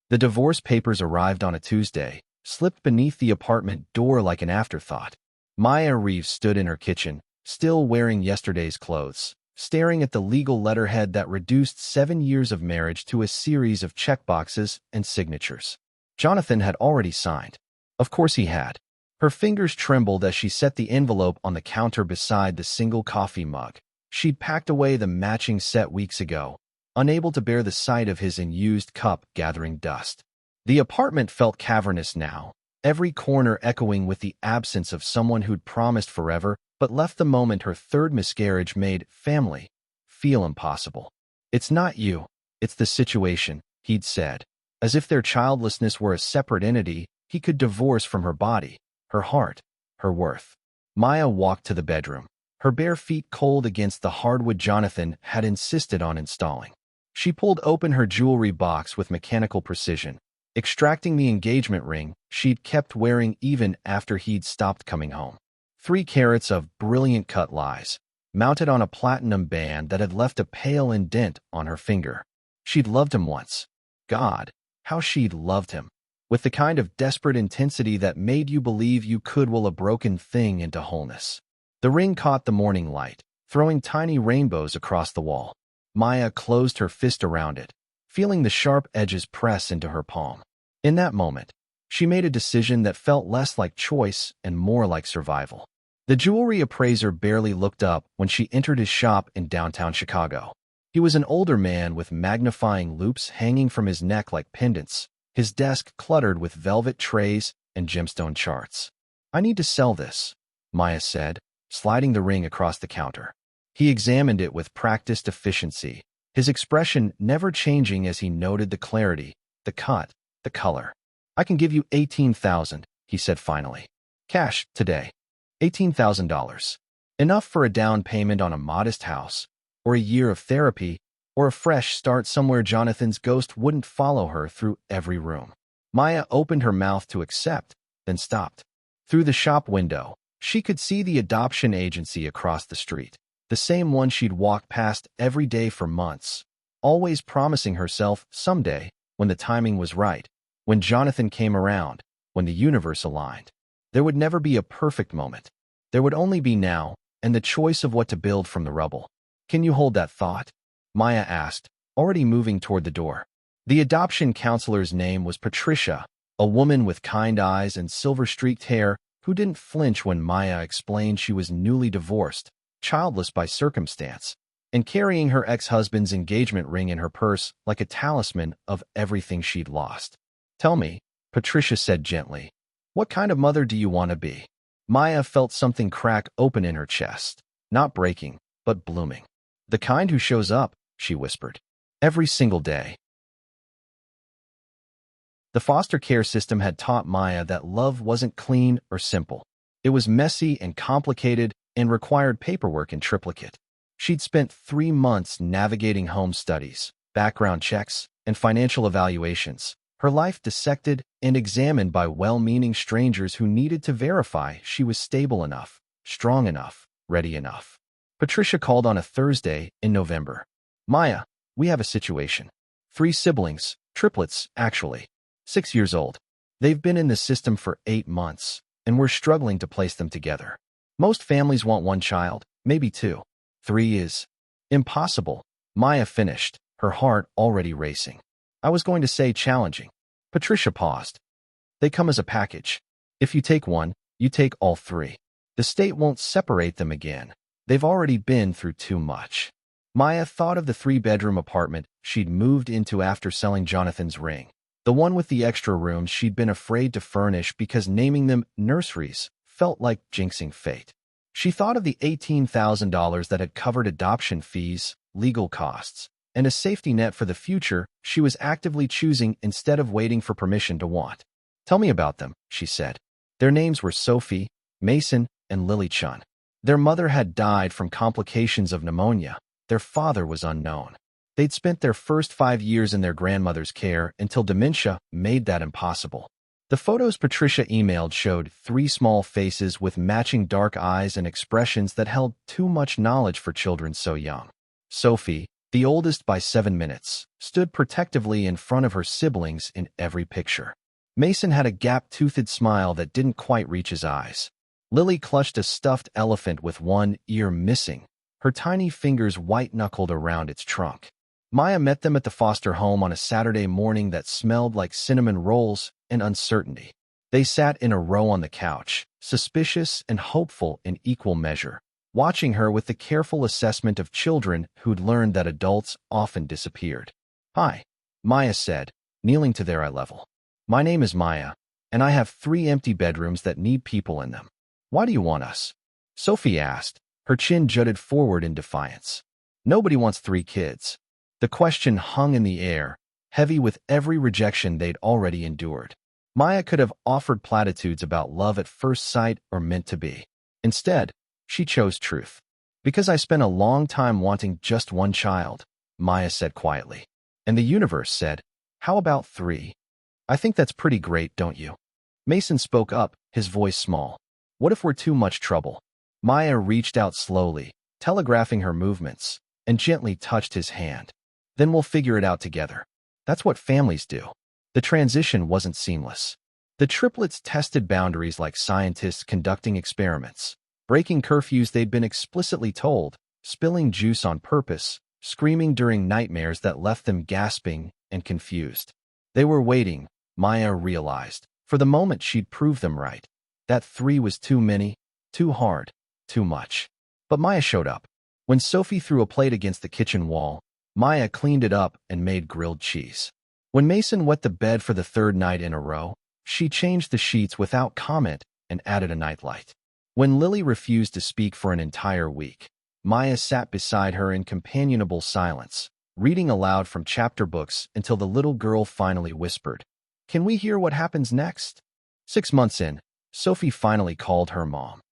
The divorce papers arrived on a Tuesday, slipped beneath the apartment door like an afterthought. Maya Reeves stood in her kitchen, still wearing yesterday's clothes, staring at the legal letterhead that reduced 7 years of marriage to a series of checkboxes and signatures. Jonathan had already signed. Of course he had. Her fingers trembled as she set the envelope on the counter beside the single coffee mug. She'd packed away the matching set weeks ago, unable to bear the sight of his unused cup gathering dust. The apartment felt cavernous now, every corner echoing with the absence of someone who'd promised forever but left the moment her third miscarriage made family feel impossible. "It's not you, it's the situation," he'd said. As if their childlessness were a separate entity he could divorce from her body, her heart, her worth. Maya walked to the bedroom, her bare feet cold against the hardwood Jonathan had insisted on installing. She pulled open her jewelry box with mechanical precision, extracting the engagement ring she'd kept wearing even after he'd stopped coming home. 3 carats of brilliant cut lies, mounted on a platinum band that had left a pale indent on her finger. She'd loved him once. God, how she'd loved him. With the kind of desperate intensity that made you believe you could will a broken thing into wholeness. The ring caught the morning light, throwing tiny rainbows across the wall. Maya closed her fist around it, feeling the sharp edges press into her palm. In that moment, she made a decision that felt less like choice and more like survival. The jewelry appraiser barely looked up when she entered his shop in downtown Chicago. He was an older man with magnifying loops hanging from his neck like pendants, his desk cluttered with velvet trays and gemstone charts. "I need to sell this," Maya said, sliding the ring across the counter. He examined it with practiced efficiency, his expression never changing as he noted the clarity, the cut, the color. "I can give you $18,000, he said finally. "Cash, today. $18,000. Enough for a down payment on a modest house, or a year of therapy, or a fresh start somewhere Jonathan's ghost wouldn't follow her through every room." Maya opened her mouth to accept, then stopped. Through the shop window, she could see the adoption agency across the street, the same one she'd walked past every day for months, always promising herself someday, when the timing was right, when Jonathan came around, when the universe aligned. There would never be a perfect moment. There would only be now, and the choice of what to build from the rubble. "Can you hold that thought?" Maya asked, already moving toward the door. The adoption counselor's name was Patricia, a woman with kind eyes and silver-streaked hair who didn't flinch when Maya explained she was newly divorced, childless by circumstance, and carrying her ex-husband's engagement ring in her purse like a talisman of everything she'd lost. "Tell me," Patricia said gently, "what kind of mother do you want to be?" Maya felt something crack open in her chest, not breaking, but blooming. "The kind who shows up," she whispered, "every single day." The foster care system had taught Maya that love wasn't clean or simple. It was messy and complicated and required paperwork in triplicate. She'd spent 3 months navigating home studies, background checks, and financial evaluations, her life dissected and examined by well-meaning strangers who needed to verify she was stable enough, strong enough, ready enough. Patricia called on a Thursday in November. "Maya, we have a situation. 3 siblings, triplets, actually. 6 years old. They've been in the system for 8 months, and we're struggling to place them together. Most families want 1 child, maybe 2. 3 is impossible," Maya finished, her heart already racing. "I was going to say challenging." Patricia paused. "They come as a package. If you take 1, you take all 3. The state won't separate them again. They've already been through too much." Maya thought of the 3-bedroom apartment she'd moved into after selling Jonathan's ring, the one with the extra rooms she'd been afraid to furnish because naming them nurseries felt like jinxing fate. She thought of the $18,000 that had covered adoption fees, legal costs, and a safety net for the future she was actively choosing instead of waiting for permission to want. "Tell me about them," she said. Their names were Sophie, Mason, and Lily Chun. Their mother had died from complications of pneumonia. Their father was unknown. They'd spent their first 5 years in their grandmother's care until dementia made that impossible. The photos Patricia emailed showed 3 small faces with matching dark eyes and expressions that held too much knowledge for children so young. Sophie, the oldest by 7 minutes, stood protectively in front of her siblings in every picture. Mason had a gap-toothed smile that didn't quite reach his eyes. Lily clutched a stuffed elephant with one ear missing, her tiny fingers white-knuckled around its trunk. Maya met them at the foster home on a Saturday morning that smelled like cinnamon rolls and uncertainty. They sat in a row on the couch, suspicious and hopeful in equal measure, watching her with the careful assessment of children who'd learned that adults often disappeared. "Hi," Maya said, kneeling to their eye level. "My name is Maya, and I have 3 empty bedrooms that need people in them. Why do you want us?" Sophie asked, her chin jutted forward in defiance. Nobody wants 3 kids. The question hung in the air, heavy with every rejection they'd already endured. Maya could have offered platitudes about love at first sight or meant to be. Instead, she chose truth. "Because I spent a long time wanting just 1 child," Maya said quietly. And the universe said, "How about 3? I think that's pretty great, don't you?" Mason spoke up, his voice small. "What if we're too much trouble?" Maya reached out slowly, telegraphing her movements, and gently touched his hand. "Then we'll figure it out together. That's what families do." The transition wasn't seamless. The triplets tested boundaries like scientists conducting experiments, breaking curfews they'd been explicitly told, spilling juice on purpose, screaming during nightmares that left them gasping and confused. They were waiting, Maya realized, for the moment she'd prove them right. That 3 was too many, too hard, too much. But Maya showed up. When Sophie threw a plate against the kitchen wall, Maya cleaned it up and made grilled cheese. When Mason wet the bed for the 3rd night in a row, she changed the sheets without comment and added a nightlight. When Lily refused to speak for an entire week, Maya sat beside her in companionable silence, reading aloud from chapter books until the little girl finally whispered, "Can we hear what happens next?" 6 months in, Sophie finally called her mom.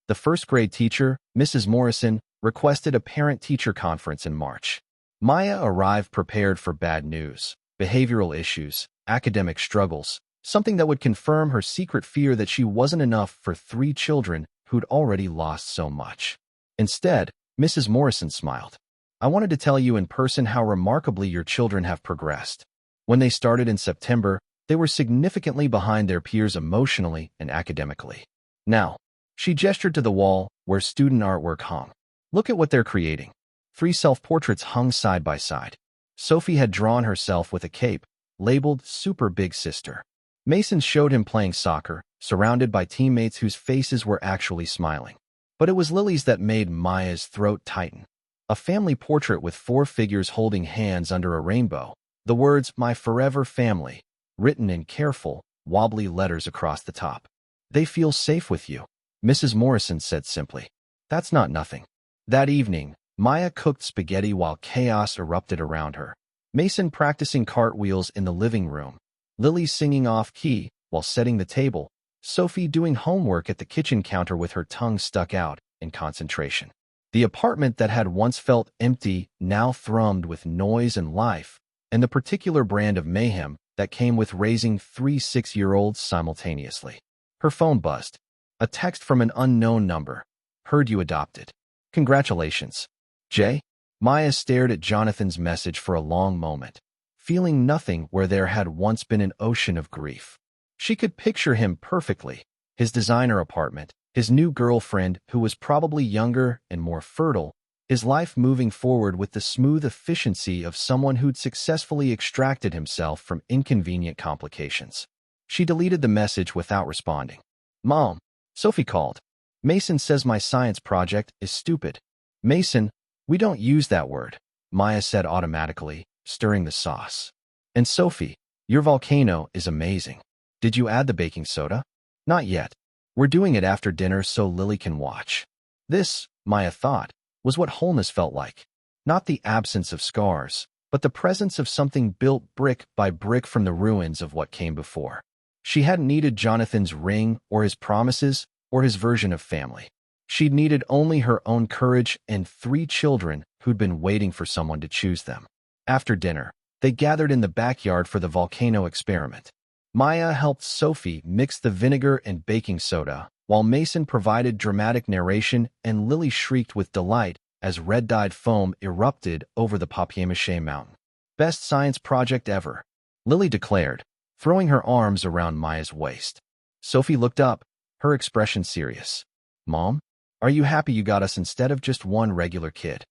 The 1st-grade teacher, Mrs. Morrison, requested a parent-teacher conference in March. Maya arrived prepared for bad news, behavioral issues, academic struggles, something that would confirm her secret fear that she wasn't enough for 3 children who'd already lost so much. Instead, Mrs. Morrison smiled. "I wanted to tell you in person how remarkably your children have progressed. When they started in September, they were significantly behind their peers emotionally and academically. Now," she gestured to the wall where student artwork hung. "Look at what they're creating." 3 self-portraits hung side by side. Sophie had drawn herself with a cape, labeled Super Big Sister. Mason showed him playing soccer, surrounded by teammates whose faces were actually smiling. But it was Lily's that made Maya's throat tighten. A family portrait with 4 figures holding hands under a rainbow, the words, "My Forever Family," written in careful, wobbly letters across the top. "They feel safe with you," Mrs. Morrison said simply. "That's not nothing." That evening, Maya cooked spaghetti while chaos erupted around her. Mason practicing cartwheels in the living room, Lily singing off-key while setting the table, Sophie doing homework at the kitchen counter with her tongue stuck out in concentration. The apartment that had once felt empty now thrummed with noise and life, and the particular brand of mayhem that came with raising 3 6-year-olds simultaneously. Her phone buzzed. A text from an unknown number. "Heard you adopted. Congratulations. Jay?" Maya stared at Jonathan's message for a long moment, feeling nothing where there had once been an ocean of grief. She could picture him perfectly, his designer apartment, his new girlfriend who was probably younger and more fertile, his life moving forward with the smooth efficiency of someone who'd successfully extracted himself from inconvenient complications. She deleted the message without responding. "Mom," Sophie called. "Mason says my science project is stupid." "Mason, we don't use that word," Maya said automatically, stirring the sauce. "And Sophie, your volcano is amazing. Did you add the baking soda?" "Not yet. We're doing it after dinner so Lily can watch." This, Maya thought, was what wholeness felt like. Not the absence of scars, but the presence of something built brick by brick from the ruins of what came before. She hadn't needed Jonathan's ring or his promises or his version of family. She'd needed only her own courage and 3 children who'd been waiting for someone to choose them. After dinner, they gathered in the backyard for the volcano experiment. Maya helped Sophie mix the vinegar and baking soda, while Mason provided dramatic narration and Lily shrieked with delight as red-dyed foam erupted over the papier-mâché mountain. Best science project ever, Lily declared, throwing her arms around Maya's waist. Sophie looked up, her expression serious. Mom, are you happy you got us instead of just one regular kid?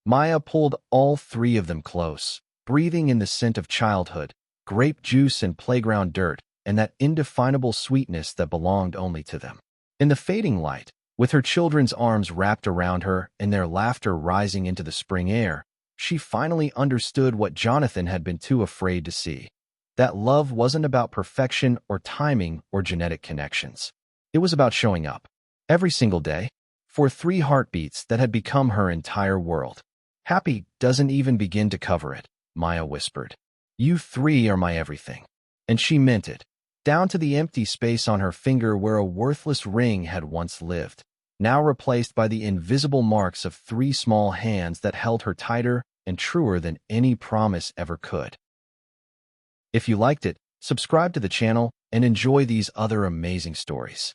Maya pulled all three of them close, breathing in the scent of childhood, grape juice and playground dirt, and that indefinable sweetness that belonged only to them. In the fading light, with her children's arms wrapped around her and their laughter rising into the spring air, she finally understood what Jonathan had been too afraid to see. That love wasn't about perfection or timing or genetic connections. It was about showing up, every single day, for 3 heartbeats that had become her entire world. Happy doesn't even begin to cover it, Maya whispered. You 3 are my everything. And she meant it, down to the empty space on her finger where a worthless ring had once lived, now replaced by the invisible marks of 3 small hands that held her tighter and truer than any promise ever could. If you liked it, subscribe to the channel and enjoy these other amazing stories.